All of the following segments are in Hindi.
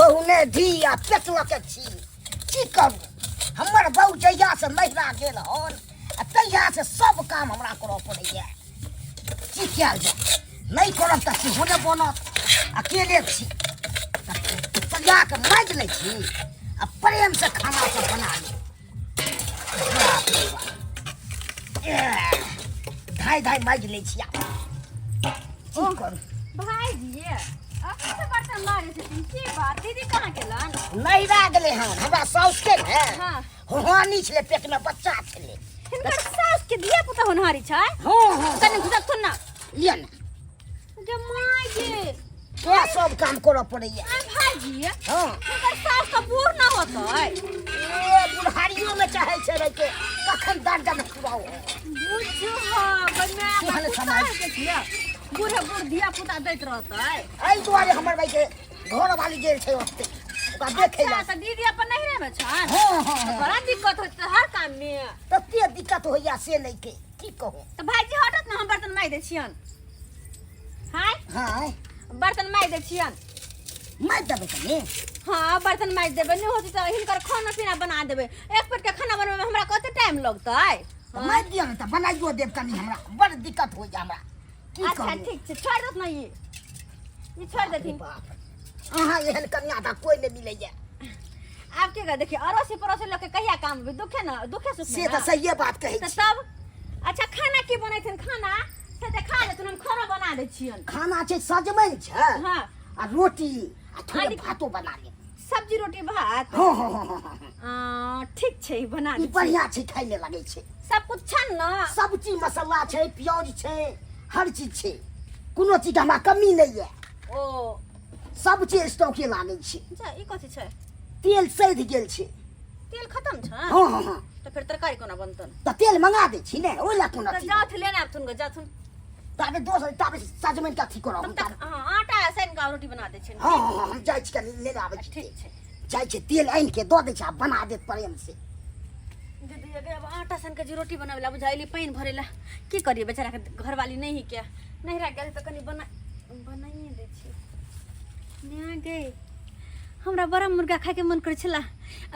बहू ने धिया पेटलक छी की करू हमर बहू जहिया से नहिरा गेल हन तहिया से सब काम हमरा करऽ पड़ैया की कयल जाय नहीं करब तऽ सेहो नहि बनत अकेले छी सजा के माँजि लै छी आ प्रेम से खाना सब बना ली धाय धाय माँजि लै छी की करू भाईजी अपने से बर्तन मारे छथिन की बात दीदी कहाँ गेलन नहिरा गेलै हन हमरा साउस के ने हाँ होहानी छलै पेट में बच्चा छलै हिनकर सास के धिया पुता होनहारी छै हाँ कने घुसक थुन ना लिअ ने जे माय गे क्या सब काम करऽ पड़ैया आ भाईजी हाँ हिनकर सास का बूढ़ ना होतै ए बुढ़ारियों में चाहे छै रह के कखन दर्द पुराओ बुझू बन्ना केहन समाज के छिया बूढ़े बूढ़ धिया पुता दैत रहतै एहि दुआरे हमर भाई के घर वाली गेल छै ओते ओकरा देखे ला अच्छा त दीदी अपन नहिरे में छन हाँ हाँ बड़ा दिक्कत होत हर काम में तते दिक्कत होइया से नहीं के की कहूं त भाईजी हटत ना हम बर्तन माइ दै छियन हाय हाँ बर्तन माइ दै छियन मार देबै कनी हाँ बर्तन माज देबै नहीं होती तो हिनकर खाना पीना बना देबै एक पेट के खाना बनबे में हमरा कते टाइम लगतै मार दिया न त बनाइयो देब कनी हमरा बड़ दिक्कत होइया हमरा की अच्छा कहूं ठीक छै छोड़ दत ना ये छोड़ देथिन अहाँ एहन कन्या त कोई नहीं मिलैया आप के देखिए अड़ोसी पड़ोसी लोग के कहिया काम भी दुखे ना दुखे सुख से त सहिए बात कहै छी तब अच्छा खाना की बनैथिन खाना से देखा देथिन हम खाना बना दै छियन खाना छै सजमनि छै हाँ आ रोटी आ थोड़े भातो बना ले सब्जी रोटी भात हाँ हाँ हाँ हाँ ठीक छै बना ई दै बढ़िया छै खाइ में लगे छै सब कुछ छन ना सब चीज मसाला छै प्याज छै हर चीज छै कोनो चीज के हमरा कमी नहीं है ओ सब चीज स्टॉके लागे छै अच्छा ई कथि छै तेल सधि गेल छै तेल खत्म छ हाँ हाँ हाँ तो फिर तरकारी कोना बनतन त तेल मंगा दै छी ने ओइ ला कोनो तो चीज जाथ लेने आबथुन ग जाथुन ताबे दोसर ताबे सजमनि का ठीक करब तब तक आटा सान का रोटी बना दै छियन हाँ हाँ हाँ हम जाइ छी कनी ले आबै छी ठीक छै जाइ छी तेल आनि के दऽ दै छी आ बना देत प्रेम से दीदी अगर अब आटा सान के रोटी बनावेला बुझाइली पानी भरेला की करिए बेचारा के घरवाली नहीं ही क्या नहीं रह गेल तो कनी बनाइए दै छी न्या गए हमरा बड़ा मुर्गा खाए के मन करे छला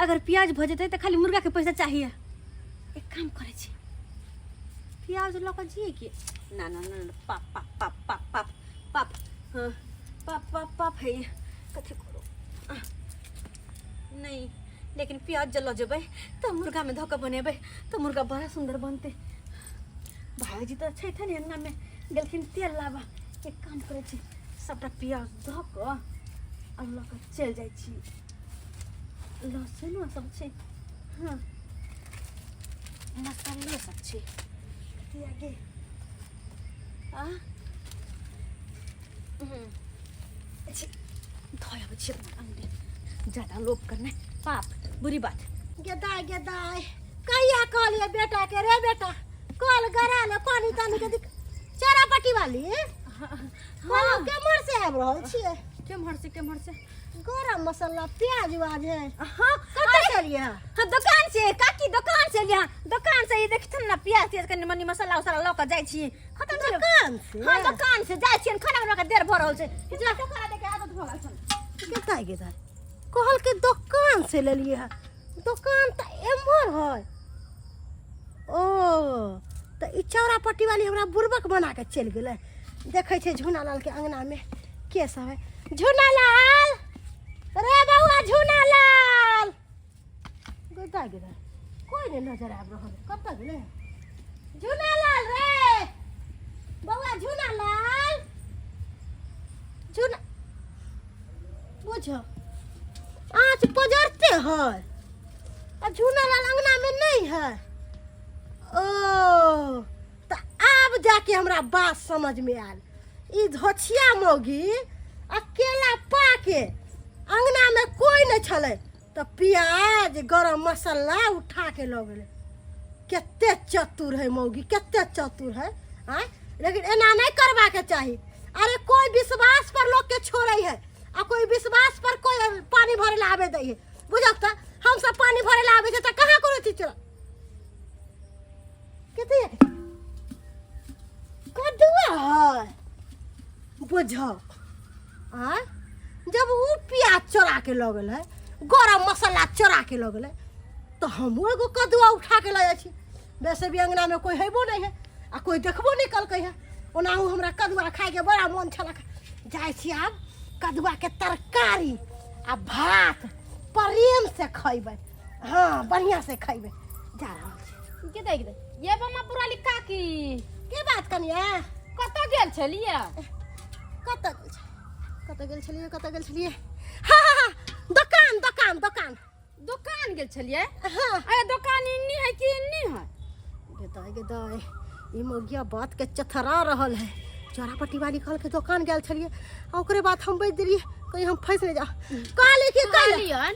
अगर प्याज भ जेतै त खाली मुर्गा के पैसा चाहिए एक काम करे छी प्याज लक जी के ना ना ना पाप पाप पाप पाप पाप पाप हाँ पाप पाप पाप है कथि करो नहीं लेकिन प्याज जल जेबै तो मुर्गा में धोके बनेबै तो मुर्गा बड़ा सुंदर बनते भाईजी तो छै थे अंगना में गेलखिन तेल लाबा एक काम करे छी सबटा प्याज धोक और लक चल जाय छी लहसुन सब छै हाँ मसाला सब छै आगे आ धोया बच्चे अंदर ज्यादा लोभ करना पाप बुरी बात गेदाय गेदाय कहिया कहलिए बेटा के रे बेटा कल गरा ले पानी तानी के चारा पट्टी वाली हाँ केमर से आब रहल छिए केमहर से गरम मसाला प्याज वाज है हाँ कतऽ से लिया हाँ दुकान से काकी दुकान से लिया दुकान से ये देखथुन ना प्याज तेज कनी मनी मसाला उसाला लऽ के जाय छी खत्म छै दुकान से हाँ दुकान से जाय छी खाना बना के देर भऽ रहल छै इतना टोकरा दे के आदत भऽ गेल छै गेदाय गेदाय कहल के दुकान से ले लिए है दुकान त एम्हर है ओ त ई चौरा पट्टी वाली हमरा बुर्बक बना के चल गेलै देखे छै झूना लाल के अंगना में के सब है झूना लाल रे बउआ झूना लाल गेदाय गेदाय कोई नहीं नजर आब रहल कतऽ गेलै झूना लाल रे बउआ झूना लाल झूना बुझो आँच पजरते है झूना लाल अंगना में नहीं है ओ तो अब जाके हमरा बात समझ में आयल ई धोछिया मौगी अकेला पाके अंगना में कोई नहीं छले तो प्याज गरम मसाला उठा के लो गेले केते चतुर है मौगी केते चतुर है आय लेकिन एना नहीं करबा के चाहिए अरे कोई विश्वास पर लोग के छोड़े है आ कोई विश्वास पर कोई पानी भरे ला आवे दे है बुझक त हम सब पानी भरे ला आवे त कहां करो छी चल केते कदुआ है बुझो आ जब वो प्याज चोरा के लगल है, गरम मसाला चोरा के लगल है, तो हम एगो कदुआ उठा के ले छी। वैसे भी अंगना में कोई हेबो नहीं है आ कोई देखबो नहीं कलकै है। ओनाहू हमरा कदुआ खाए के बड़ा मन छलक। जाय छी आब कदुआ के तरकारी आ भात प्रेम से खइबै। हाँ बढ़िया से खइबै। जा रहल छी। के दे ये बम्मा पुराली काकी के बात कनिया? कत गेल छलिए? कत गेल छलिए? हाँ हाँ हाँ, दुकान दुकान दुकान दुकान गेल छलिए? हाँ। अरे दुकान इन्नी है कि इन्नी है? गेदाय ई मोगिया बात के चथरा रहल है। चौरापट्टी वाली कहल के दुकान गेल छलिए आ ओकरे बाद हम बज देलिए कहीं हम फंस नहीं जा। कहली कि कहलियन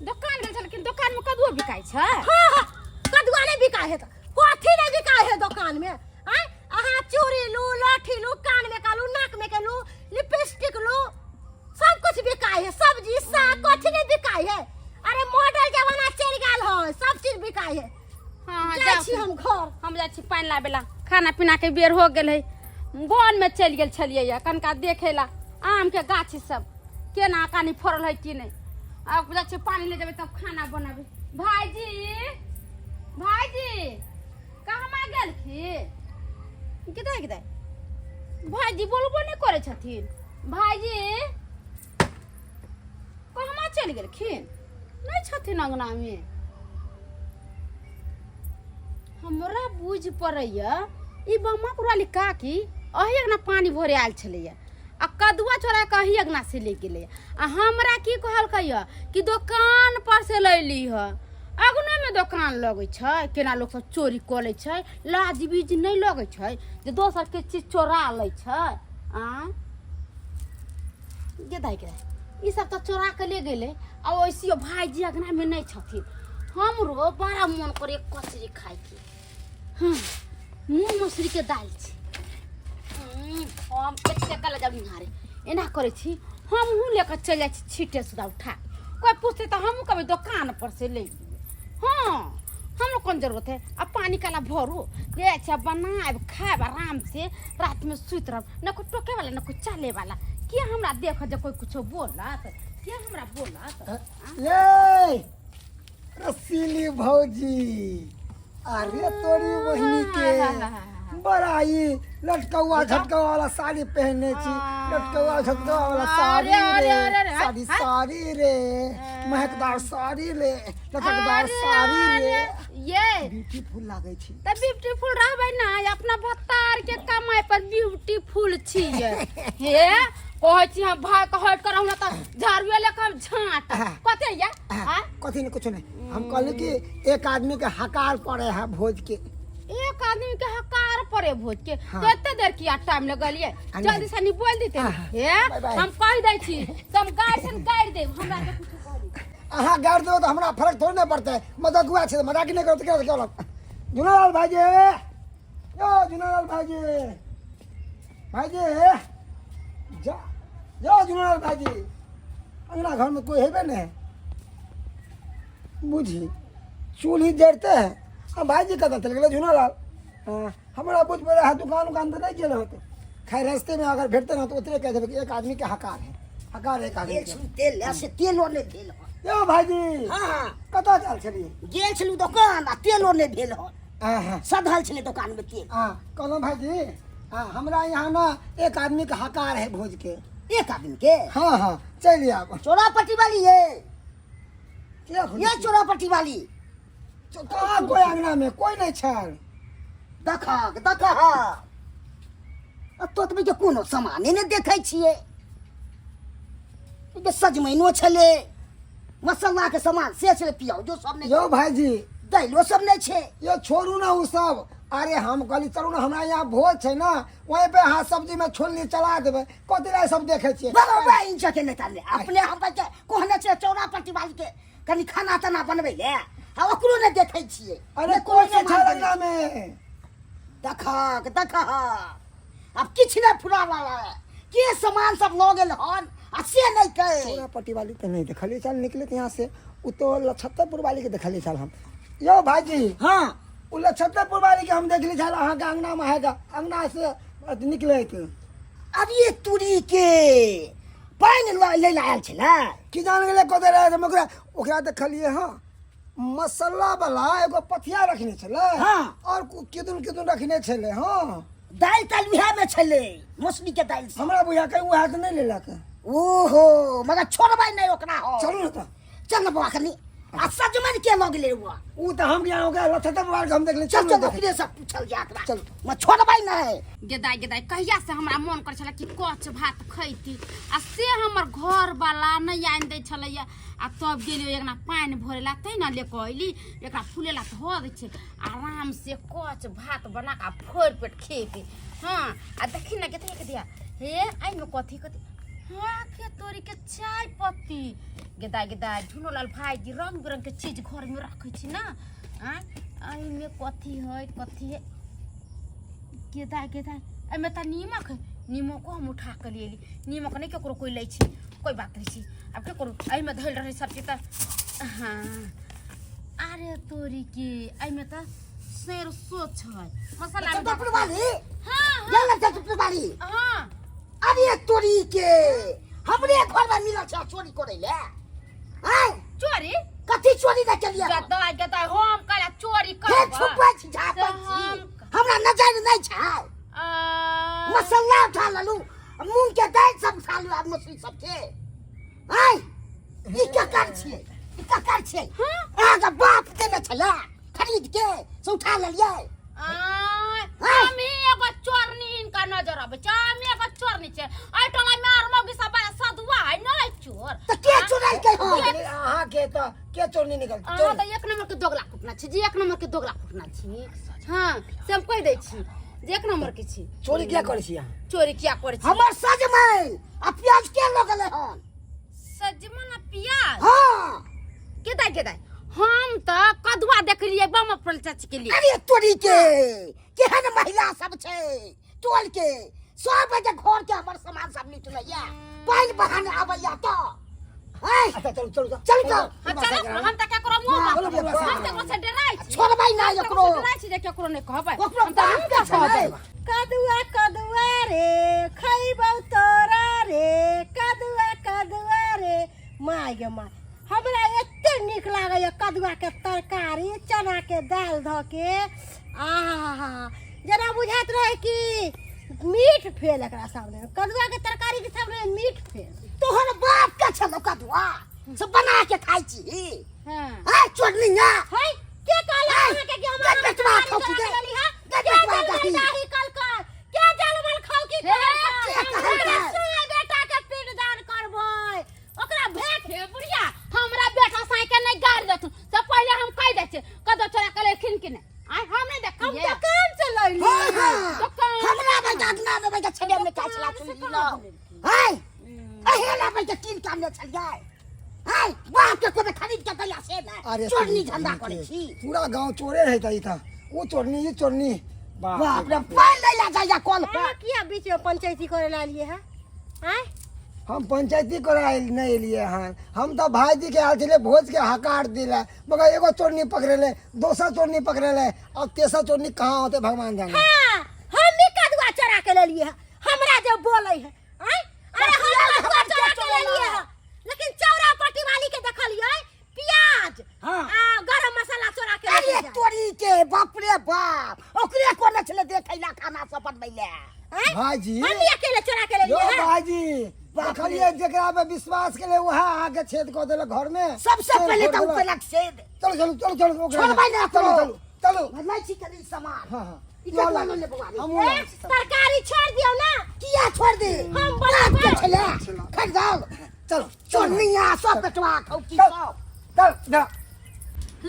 दुकान गेल छल कि दुकान में कदुआ बिकाई छै? हाँ हाँ, कदुआ नहीं बिकाय है तो कथी नहीं बिकाय है दुकान में? आय अहाँ चूड़ी लू, लाठी लू, कान में का लू, नाक में का लू, लिपस्टिक लू, सब कुछ बिकाय है। सब्जी साग कथी नहीं बिकाय है? अरे मॉडल जमाना चल गेल है, सब चीज बिकाय है। हाँ जाय छी हम घर। हम जाइ छी पानी लाबेला, खाना पीना के बेर हो गेल है। वन में चल गेल छलिए या कनका देखेला आम के गाछी सब केना कानी फरल है कि नहीं। अब जाइ छी पानी ले जेबे तब खाना बनाबे। भाईजी भाईजी कहाँ गेल थी? किधर भाईजी बोलबो नहीं करे छथिन। भाईजी कहाँ चल गेलखिन? नहीं छथिन अंगना में। हमरा बुझ पड़ैया ई बम्मा पुराली काकी अही अंगना पानी भरे आयल छलैया आ कदुआ चोरा के अही अंगना से ले गेलै आ हमरा की कहलकै कि दुकान पर से लैली ह। अगना में दुकान लगै छै, केना लोग सब चोरी कऽ लै छै, लाज बीज नहीं लगै छै जे दोसर के चीज चोरा लै छै। आ गेदाय ई सब तो चोरा के ले गेलै आ वैसे भाईजी अंगना में नहीं छथिन। हमरो बड़ा मन करे कचरी खाए के। हाँ, मुँह मसूरी के दाल छी। हम कते कल जब निहारे एना करे छी। हम हूँ लेकर चल जाए छी छीटे सुधा उठा। कोई पूछते तो हम कभी दुकान पर से ले लिए। हाँ हम लोग कौन जरूरत है? अब पानी काला भरो ले अच्छा बनाए खाए आराम से, रात में सुत रह। न कोई टोके वाला न कोई चाले वाला। क्या हमरा देख जब कोई कुछ बोला क्या हमरा बोला? ये रसीली भौजी, अरे तोरी बहिनी के बड़ाई लटकौआ झटकौआ वाला साड़ी पहने छी। लटकौआ झटकौआ वाला साड़ी रे, साड़ी साड़ी रे, महकदार साड़ी रे, लटकदार साड़ी रे। ये ब्यूटीफुल लागे छी। त ब्यूटीफुल रहबै ना, अपना भत्तार के कमाई पर ब्यूटीफुल छियै। हे कहै छी हम भाग के हट कर हमरा त झाड़ुए लेकर झाट कते या कथी नहीं कुछ नहीं। हम कहले कि एक आदमी के हकार पड़े है भोज के। एक आदमी के हकार पड़े भोज के? तो इतने देर किया टाइम लगलिए? जल्दी से नहीं बोल देते हे। हम कह दै छी तुम गाय से गाड़ दे हमरा के कुछ कह दे। अहाँ गाड़ दो तो हमरा फर्क थोड़ी ना पड़ता है। मजाक हुआ छे, मजाक नहीं करो तो क्या चलो। जुनालाल भाईजी, यो जुनालाल भाईजी, भाईजी जा जाओ जुनालाल भाईजी। अंगना घर में कोई है नहीं बुझी, चूल्ही जड़ते हैं। हाँ भाईजी कदा चल गए जुनालाल? हमारा बुझ पड़े है दुकान उकान तो नहीं चले होते। खैर रास्ते में अगर भेटते ना तो उतरे कह देवे कि एक आदमी के हकार है। हकार एक आदमी के। तेल ऐसे तेल और नहीं भेल हो। यो भाईजी हाँ कता चल छली? गेल छलू दुकान आ तेल और नहीं भेल हो। हाँ सधल छले दुकान में तेल। कहलो भाईजी हाँ हमरा यहाँ ना एक आदमी का हकार है भोज के। एक आदमी के? हाँ हाँ चलिए आप। चोरापट्टी वाली है क्या ये चोरापट्टी वाली? कहाँ कोई अंगना में कोई नहीं छल। देखा देखा तो तुम्हें जो कोनो सामान ने देखे छिए। सजमैनो छले, मसाला के सामान से छले, प्याजो सब नहीं। यो भाईजी दाइलो सब नहीं छे। यो छोड़ू ना वो सब। अरे हम कहली चलू ना हमरा यहाँ भोज है ना, वहीं पे हाँ सब्जी में छोलनी चला देवे। कथी सब देखे छिए। बाबा इन के निकाल ले अपने हम के कोहने छे चोरापट्टी वाली के कनी खाना तना बनवे ले आ ओकरो ने देखे छिए। अरे कोई नहीं छल अंगना में। देखा देखा अब किछ ने फुरा वाला है के सामान सब लो गेल हन आ से नहीं कहे। चोरापट्टी वाली तो नहीं देखली चल निकले यहाँ से। उ तो लछत्तरपुर वाली के देखली चल हम। यो भाईजी हाँ उ लछत्तरपुर वाली के हम देखली चल अहाँ के अंगना में है। अंगना से निकले थे। अब ये तुरी के पानि ले आयल छलै की जान गेले कदे रहे हम ओकरा देखलिए हां मसाला वाला एगो पथिया रखने छले हाँ। और किदुन रखने छले हां दालि ताल उहे में छलै मौसमी के दालि से हमरा बुझा के वो हाथ नहीं लेलक ओहो मगर छोड़बै नहीं ओकरा हो चलू ना तो चल बा कनी आ सजमन के लग ले हुआ वो तो हम क्या हो गया लथता मार के हम देख ले चल चल ओकरे से पूछल जा एकरा चल मैं छोड़बै नहीं गेदाई गेदाई कहिया से हमरा मन कर छला कि कच भात खैती आ से हमर घर वाला नहीं आइन दै छलैया आ तब गेलियो एकना पानी भरेला तै न ले कहली एकरा फुलेला धो दै छै आराम से कच भात बना के फोड़ पेट खेती हां आ देखि न केते के दिया हे आई में कथी कथी हां के तोरी के चाय पत्ती गेदाई गेदाई झुनोलाल भाई जी रंग बिरंग के चीज घर में रखै छी ना आई में कथी है गेदाई गेदाई एमे त नीमक है नीमक हम उठा के लेली नीमक नहीं केकरो कोई लै छी कोई बात नहीं छी अब के करू एमे धइल रहे सब चीज त हां अरे तोरी के एमे त सरसों छै मसाला तो पुरवाली हां ये लग जा पुरवाली हां अरे तोरी के हमरे घर में मिलल छै चोरी करे ले हैं चोरी कथी चोरी न केलिए गेदाई गेदाई हम कला चोरी के करब छुपै छी झापै छी हमरा नजर नहीं छै मसाला उठा ललू मूंग के दाल सब खा लू आ मछली सब के हैं ई क्या कर छिए ई क्या कर छिए आगा बाप देने छला खरीद के से उठा ललिए हम एगो चोरनी इनका नजर आबे छै हम एगो चोरनी छै आई टोला मार मौगी सब सदुआ है नहीं चोर तो के चुराई के हो हां के चोरनी निकल अहाँ त एक नंबर के दोगला कुटना छी जी एक नंबर के दोगला कुटना छी हां से हम कह दै छी जे एक नंबर के छी चोरी क्या करे छी चोरी क्या करे छी हमर सजमैन आ प्याज के लगले हन सजमन आ प्याज हां केदाई केदाई हम त कदुआ देखलिए बम फल चाची के लिए अरे तोरी के केहन महिला सब छै टोल के 100 बजे घर के हमर सामान सब निकलैया पानी बहाने आबैया तो हैं अच्छा चल चलो हम त केकरो मुंह हम त केकरो से डराई छी छोड़बै ना एकरो डराई छी जे केकरो नै कहबै ओकरो हम त बाप के कह छै देब कदुआ रे खैबौ तोरा रे कदुआ रे माय गे माय हमरा एते नीक लागैया कदुआ के तरकारी चना के दाल ध के आहा जना बुझाइत रहे कि मीठ फेल एकरा सामने कदुआ के तरकारी के सामने मीठ फेल तोहर बाप के छलो कदुआ सब बना के खाई छी हां हैं चोरनी ना है के कहला अहाँ के कि हमरा बेटवा खाऊ की के बेटवा जलमल दाही कलकर के जलमल खाऊ की हमरा सोय बेटा के पिंडदान करबै ओकरा भेट हे बुढ़िया हमरा बेटा साइकिल नहीं गाड़ देथु सब पहले हम कह दे छी कदो चोरा के लेखिन कि नहीं आई हम नहीं हम देखिए दुकान से लइली हमरा बेटा ना में बेटा छड़े में का चला सुन लो हैं अहेला बेटा तीन काम ले चल जाए हैं बाप के कोबे खरीद के गया से ना चोरनी धंधा करे छी पूरा गांव चोरे रहता ही था वो चोरनी ये चोरनी बाप रे पान ले ला जाइया कॉल पे किया बीच में पंचायती करे ला लिए है हैं हम पंचायती कराए नहीं लिए हैं हम तो भाई जी के हाल चले भोज के हकार दिला मगर एगो चोरनी पकड़े ले दूसरा चोरनी पकड़े ले और तेसरा चोरनी कहाँ होते भगवान जाने हां हम भी कदुआ चोरा के ले लिए है हमरा जो बोले है हैं अरे हम कदुआ चोरा के ले लिए है लेकिन चौरा पट्टी वाली के देखलिए प्याज हां गरम मसाला चोरा के ले अरे लिए तोरी के बाप रे बाप ओकरे को न छले देखैला खाना सब बनबैले हैं भाईजी हम भी अकेले चोरा के ले यो लिए है भाईजी देखलिए जकरा पे विश्वास के लिए वह आगे छेद कर देला घर में सबसे पहले तो उपलक से चलो छोड़बै ना चलो भलाई छी कली सामान हां ई का मानो ले बुआरी ए, तरकारी छोड़ दियो ना किया छोड़ दे हम बाप के बना छले खड़ जाओ चलो चोरनिया सब पेटवा खौकी सब चल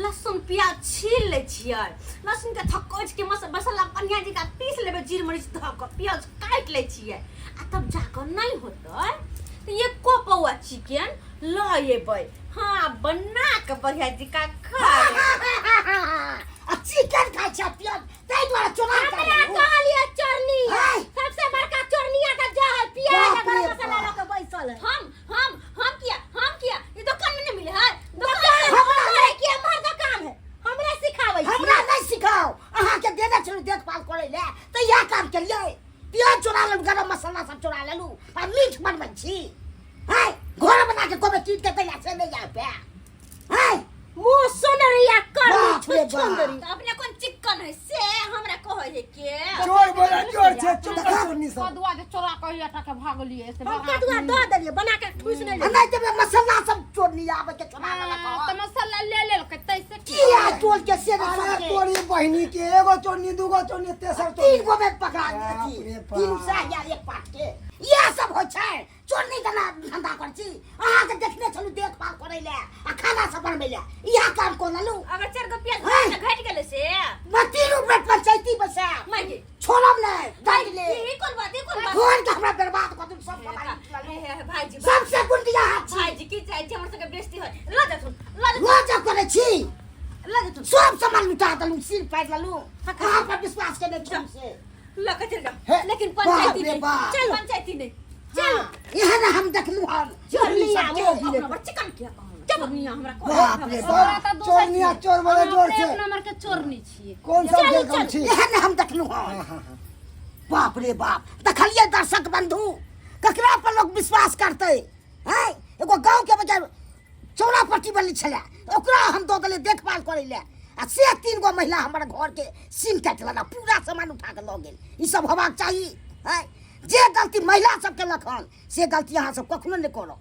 लहसुन प्याज छील ले छियै लहसुन के थकोच के मसाला बढ़िया जका पीस लेबे जीर मरीच धऽ के प्याज काट ले छियै आ तब जाकर नहीं होतै तो ये को पौआ चिकन ल एबै हां बना के बढ़िया जका खा लेबै आ चिकन खाइ छ प्याज तै द्वारा चोरा हमरा कहलिए चोरनी सबसे बड़का चोरनिया का जो है प्याज गरम मसाला लगा बैसल है हम किया ये दुकान में नहीं मिले है दुकान हमरा के हमर दुकान है हमरा सिखाबै छी हमरा नहीं सिखाओ अहाँ के देने छलु देखभाल करे ले त या काम करिए प्याज चोरा लेलु गरम मसाला सब चोरा लेलु आ मीठ बनबै छी छंदरी तो अपने कौन चिकन है से हमरा कहे है के चोर बोला चोर छे चोर चोरनी सब कदुआ जे चोरा कहि अटा के भागलिए से हम कदुआ दो देलिए बना के ठूस नहीं ले नहीं जब मसाला सब चोरनी आवे के चला वाला त मसाला ले के तैसे किया चोर के से अरे तोरी बहिनी के एगो चोरनी दूगो चोरनी तेसर चोरनी तीन गो में पकड़ा बाप दी रे बाप। तीन सा या एक पाट के ये सब हो छै चोरनी तना धंधा कर छी अहाँ के देखने छलु देखभाल करे ले आ खाना सब बनबे ले इहा काम को ललू अगर 4 गो प्याज घट गेले से मती रुपए पंचायती बसा मागे छोड़ब नहीं दाई ले ई कोन बात फोन के हमरा बर्बाद कर दू सब कमाई भाईजी सबसे गुंडिया हाथ छी भाईजी की चाहे जे हमर संगे बेइज्जती होय ल जा सुन रोज करे छी ल जा सुन सब सामान लुटा दलू सिर फाड़ ललू कहां पर विश्वास करने तुम से ल के चल हे, जा लेकिन बाप पंचायती रे नहीं बाप। चल पंचायती नहीं चल यहां ना हम देखलू हम चोरनिया सब मोह के- चिकन किया चोरनिया हमरा बाप रे बाप चोरनिया चोर बोले जोर से एक नंबर के चोरनी छिए कौन सा खेल काम छी यहां ना हम देखलू हम बाप रे बाप देखलिए दर्शक बंधु ककरा पर लोग विश्वास करते हैं एगो गांव के बजाय चौड़ा पट्टी बनी छले ओकरा हम दो गले देखभाल करे ले आ से 3 गो महिला हमर घर के सीन काट लेना पूरा सामान उठा के ल गेल ई सब होबाक चाहिए हैं जे गलती महिला सब के लखन से गलती अहाँ सब कखनो नहीं करो